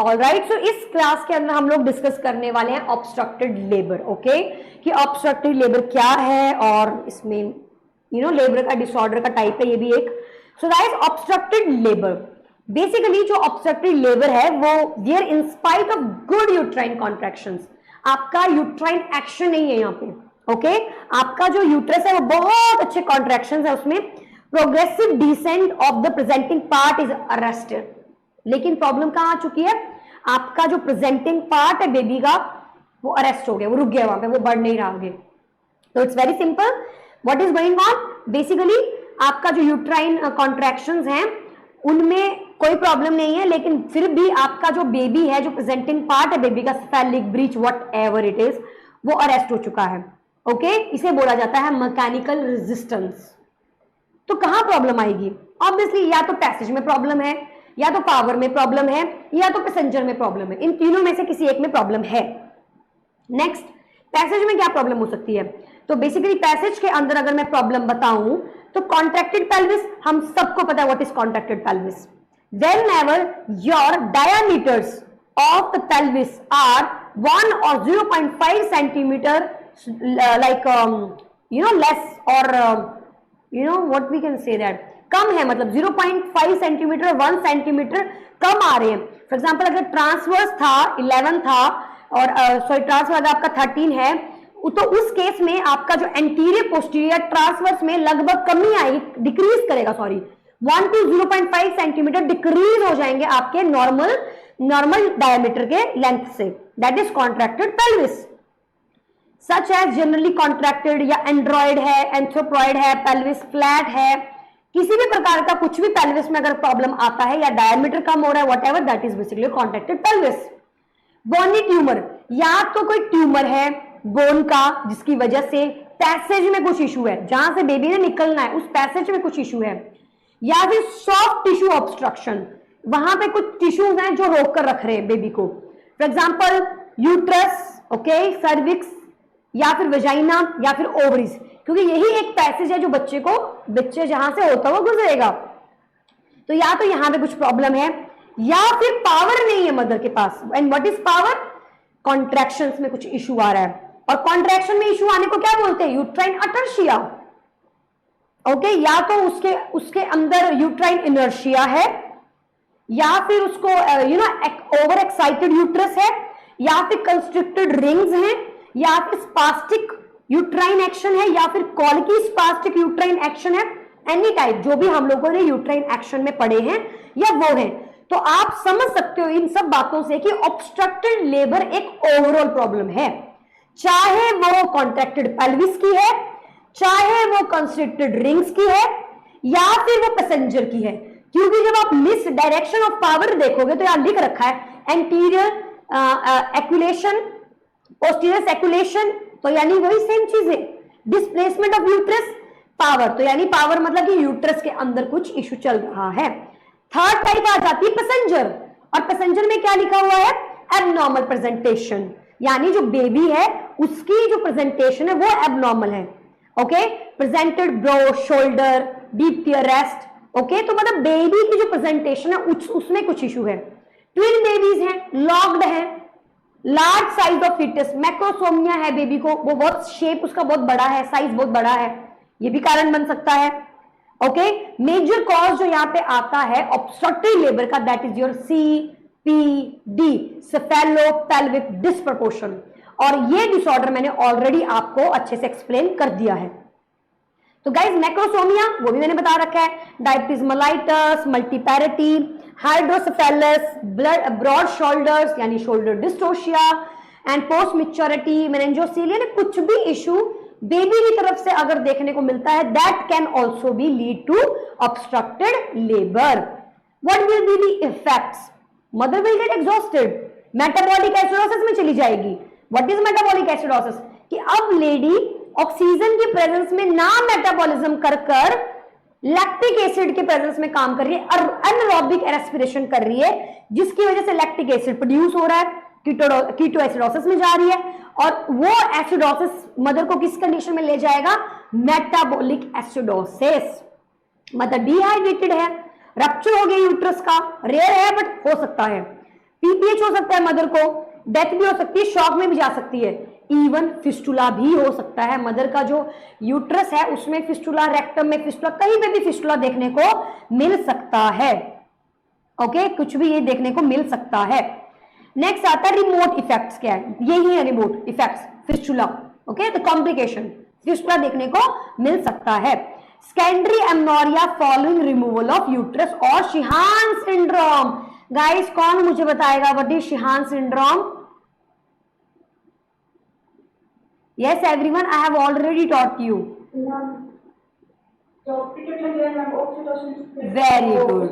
Alright, सो इस class के अंदर हम लोग डिस्कस करने वाले हैं ऑब्स्ट्रक्टेड लेबर, ओके, कि ऑब्स्ट्रक्टेड लेबर क्या है और इसमें लेबर का डिसऑर्डर का टाइप है ये भी एक। So that is obstructed labour. Basically जो ऑब्स्ट्रक्टेड लेबर है वो there in spite of good uterine contractions, आपका यूट्राइन एक्शन नहीं है यहाँ पे, ओके, आपका जो यूट्रस है वो बहुत अच्छे कॉन्ट्रैक्शंस है, उसमें progressive descent of the presenting part is arrested. लेकिन प्रॉब्लम कहां आ चुकी है, आपका जो प्रेजेंटिंग पार्ट है बेबी का वो अरेस्ट हो गया, वो रुक गया वहां पे, वो बढ़ नहीं रहा आगे। तो it's very simple, what is going on, basically आपका जो यूट्राइन कॉन्ट्रैक्शंस हैं उनमें कोई प्रॉब्लम नहीं है, लेकिन फिर भी आपका जो बेबी है, जो प्रेजेंटिंग पार्ट है बेबी का, cephalic breach what ever it is, वो अरेस्ट हो चुका है, ओके, इसे बोला जाता है मैकेनिकल रेजिस्टेंस। तो कहां प्रॉब्लम आएगी, ऑब्वियसली या तो पैसेज में प्रॉब्लम है, या तो पावर में प्रॉब्लम है, या तो पैसेंजर में प्रॉब्लम है, इन तीनों में से किसी एक में प्रॉब्लम है। नेक्स्ट, पैसेज में क्या प्रॉब्लम हो सकती है, तो बेसिकली पैसेज के अंदर अगर मैं प्रॉब्लम बताऊं तो कॉन्ट्रैक्टेड पेल्विस, हम सबको पता है what is contracted pelvis, whenever your diameters of the pelvis are 1 or 0.5 centimeter like less or what we can say that कम है, मतलब 0.5 सेंटीमीटर 1 सेंटीमीटर कम आ रहे हैं। फॉर एग्जांपल अगर ट्रांसवर्स था 11 था और सॉरी ट्रांसवर्स अगर आपका 13 है तो उस केस में आपका जो एंटीरियर पोस्टीरियर ट्रांसवर्स में लगभग कमी आएगी, डिक्रीज करेगा, सॉरी 1 to 0.5 सेंटीमीटर डिक्रीज हो जाएंगे आपके नॉर्मल डायमीटर के लेंथ से, that is contracted pelvis. Such as generally contracted या एंड्रॉइड है, एंथ्रोपॉइड है, पेल्विस फ्लैट है, किसी भी प्रकार का कुछ भी पेल्विस में अगर प्रॉब्लम आता है या डायमीटर कम हो रहा है whatever, that is basically contracted pelvis. Bony tumour, या तो कोई ट्यूमर है बोन का जिसकी वजह से पैसेज में कुछ इशू है, जहां से बेबी ने निकलना है उस पैसेज में कुछ इशू है, या फिर सॉफ्ट टिश्यू ऑब्स्ट्रक्शन, वहां पे कुछ टिश्यूज हैं जो रोक कर रख रहे हैं बेबी को, for example uterus, okay, cervix, या फिर वेजाइना, या फिर ओवरीज, क्योंकि यही एक पैसेज है जो बच्चे जहां से होता हुआ गुजरेगा। तो या तो यहां पे कुछ प्रॉब्लम है या फिर पावर नहीं है मदर के पास। And what is power, contractions में कुछ इशू आ रहा है, और कॉन्ट्रैक्शन में इशू आने को क्या बोलते हैं, यूट्राइन अटर्शिया, ओके, या तो उसके अंदर यूट्राइन इनर्शिया है, या फिर उसको ओवर एक्साइटेड यूट्रस है, या फिर कंस्ट्रिक्टेड रिंग्स हैं, या फिर स्पास्टिक यूट्राइन एक्शन है, या फिर कॉल्की स्पास्टिक यूट्राइन एक्शन है, एनी टाइप, जो भी हम लोगों ने यूट्राइन एक्शन में पढ़े हैं या वो है। तो आप समझ सकते हो इन सब बातों से कि ऑब्स्ट्रक्टेड लेबर एक ओवरऑल प्रॉब्लम है, चाहे वो कॉन्ट्रैक्टेड पेल्विस की है, चाहे वो कंस्ट्रिक्टेड रिंग्स की है, या फिर वो पैसेंजर की है। क्योंकि जब आप मिस डायरेक्शन ऑफ पावर देखोगे तो यहां लिख रखा है एंटीरियर एक्युलेशन, पोस्टीरियर सर्कुलेशन, तो यानी वही सेम चीज है, डिस्प्लेसमेंट ऑफ यूट्रस, पावर, तो यानी पावर मतलब कि यूट्रस के अंदर कुछ इशू चल रहा है। थर्ड टाइप आ जाती है पैसेंजर, और पैसेंजर में क्या लिखा हुआ है, एबनॉर्मल प्रेजेंटेशन, यानी जो बेबी है उसकी जो प्रेजेंटेशन है वो एबनॉर्मल है, okay, presented brow shoulder deep tear rest, okay, तो मतलब बेबी की जो प्रेजेंटेशन है उसमें कुछ इशू है। ट्विन बेबीज हैं, लॉक्ड है, large size of fetus, macrosomia है बेबी को, वो बहुत शेप उसका बहुत बड़ा है, साइज बहुत बड़ा है, ये भी कारण बन सकता है, ओके। मेजर कॉज जो यहाँ पे आता है ऑब्स्ट्रक्टिव लेबर का, दैट इज योर CPD, सेफेलोपेल्विक डिस्प्रपोर्शन, और ये डिसऑर्डर मैंने ऑलरेडी आपको अच्छे से एक्सप्लेन कर दिया है। तो गाइज मैक्रोसोमिया वो भी मैंने बता रखा है, diabetes mellitus, multiparity, hydrocephalus, broad shoulders यानी shoulder dystocia, and post maturity meningocele, कुछ भी इशू बेबी की तरफ से अगर देखने को मिलता है, that can also be lead to obstructed labour. What will be the effects, mother will get exhausted, metabolic acidosis में चली जाएगी। व्हाट इज मेटाबॉलिक एसिडोसिस, कि अब लेडी ऑक्सीजन की प्रेजेंस में ना मेटाबॉलिज्म कर लैक्टिक एसिड के प्रेजेंस में काम कर रही है, अनएरोबिक रेस्पिरेशन कर रही है, जिसकी वजह से लैक्टिक एसिड प्रोड्यूस हो रहा है, कीटो एसिडोसिस में जा रही है, और वो एसिडोसिस मदर को किस कंडीशन में ले जाएगा, मेटाबॉलिक एसिडोसिस, मदर डिहाइड्रेटेड है, रप्चर हो गया यूट्रस का, रेयर है बट हो सकता है, पीपीएच हो सकता है मदर को, डेथ भी हो सकती है, शॉक में भी जा सकती है, इवन फिस्टुला भी हो सकता है। मदर का जो यूट्रस है उसमें फिस्टुला, रेक्टम में फिस्टुला, कहीं पे भी फिस्टुला देखने को मिल सकता है। ओके, कुछ भी ये देखने को मिल सकता है। नेक्स्ट आता है रिमोट इफेक्ट्स। क्या है? यही है रिमोट इफेक्ट्स फिस्टुला। ओके, तो कॉम्प्लिकेशन फिस्टुला देखने को मिल सकता है। Secondary amenorrhoea following removal of uterus और शिहान सिंड्रोम। गाइस कौन मुझे बताएगा what is Sheehan syndrome? Yes everyone, I have already taught you. Very good,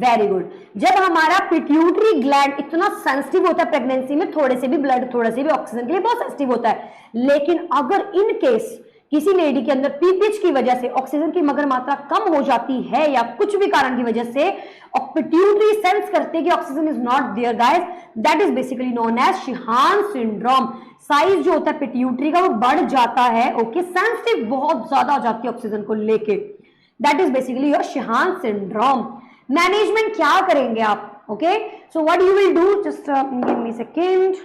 very good. जब हमारा पिट्यूटरी ग्लैंड इतना सेंसिटिव होता है प्रेगनेंसी में, थोड़े से भी ब्लड, थोड़े से भी ऑक्सीजन के लिए बहुत सेंसिटिव होता है, लेकिन अगर इन केस किसी लेडी के अंदर पीपीएच की वजह से ऑक्सीजन की मगर मात्रा कम हो जाती है या कुछ भी कारण की वजह से पिट्यूटरी सेंस करते हैं कि oxygen is not there guys, that is basically known as Sheehan syndrome. Size जो होता है पिट्यूटरी का वो बढ़ जाता है, ओके, सेंसिटिव बहुत ज्यादा हो जाती है ऑक्सीजन को लेके, that is basically your Sheehan syndrome. Management क्या करेंगे आप? Okay, so what you will do, just give me second.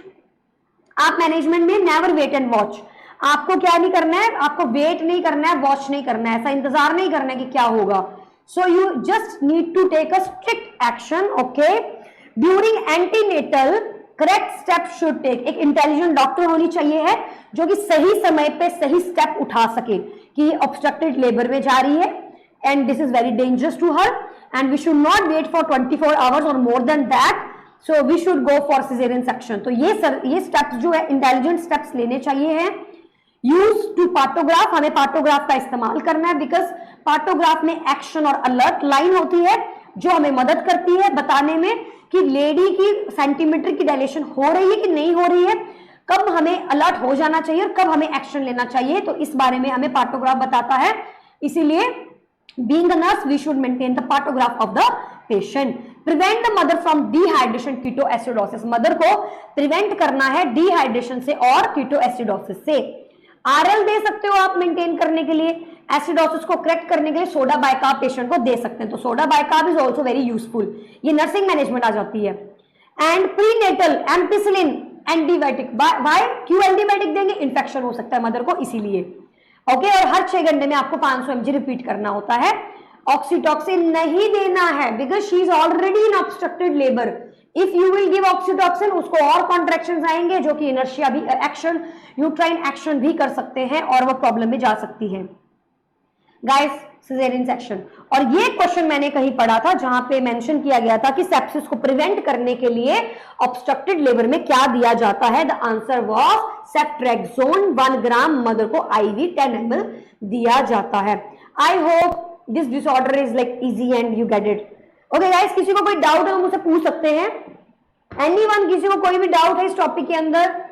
आप मैनेजमेंट में नेवर वेट एंड वॉच। आपको क्या नहीं करना है, आपको वेट नहीं करना है, वॉच नहीं करना है, ऐसा इंतजार नहीं करना है कि क्या होगा। So you just need to take a strict action. Okay, during antenatal correct step should take. एक इंटेलिजेंट डॉक्टर होनी चाहिए है जो कि सही समय पे सही स्टेप उठा सके कि ऑब्स्ट्रक्टेड लेबर में जा रही है and this is very dangerous to her and we should not wait for 24 hours और more than that, so we should go for caesarean section. तो ये स्टेप्स जो है इंटेलिजेंट स्टेप्स लेने चाहिए हैं। यूज टू पार्टोग्राफ, हमें पार्टोग्राफ का इस्तेमाल करना है बिकॉज पार्टोग्राफ में एक्शन और अलर्ट लाइन होती है जो हमें मदद करती है बताने में कि लेडी की सेंटीमीटर की डायलेशन हो रही है कि नहीं हो रही है, कब हमें अलर्ट हो जाना चाहिए और कब हमें एक्शन लेना चाहिए, तो इस बारे में हमें पार्टोग्राफ बताता है। इसीलिए being a nurse we should maintain the partograph of the patient. Prevent the mother from dehydration ketoacidosis, mother को प्रिवेंट करना है डिहाइड्रेशन से और कीटोएसिडोसिस से। आरएल दे सकते हो आप मेंटेन करने के लिए, एसिडोसिस को करेक्ट करने के लिए सोडा बाइकार्ब पेशेंट को दे सकते हैं, तो soda bicarb is also very useful. ये नर्सिंग मैनेजमेंट आ जाती है। And prenatal ampicillin antibiotic, why क्यों एंटीबायोटिक देंगे? इन्फेक्शन हो सकता है मदर को इसीलिए। ओके, और हर 6 घंटे में आपको 500 mg रिपीट करना होता है। ऑक्सीटॉक्सिन नहीं देना है because she is already in obstructed labour. If you will give oxytocin उसको और कॉन्ट्रैक्शंस आएंगे जो कि इनर्शिया भी एक्शन, यूट्राइन एक्शन भी कर सकते हैं और वो प्रॉब्लम में जा सकती है। गाइस सिजेरियन सेक्शन, और ये क्वेश्चन मैंने कहीं पढ़ा था जहां पे मेंशन किया गया था कि सेप्सिस को प्रिवेंट करने के लिए ऑब्स्ट्रक्टेड लेबर में क्या दिया जाता है। The answer was ceftriaxone 1 gram mother को IV 10 ml दिया जाता है। I hope this disorder is like easy and you get it. Okay guys, किसी को कोई डाउट है तो मुझसे पूछ सकते हैं। एनीवन, किसी को कोई भी डाउट है इस टॉपिक के अंदर?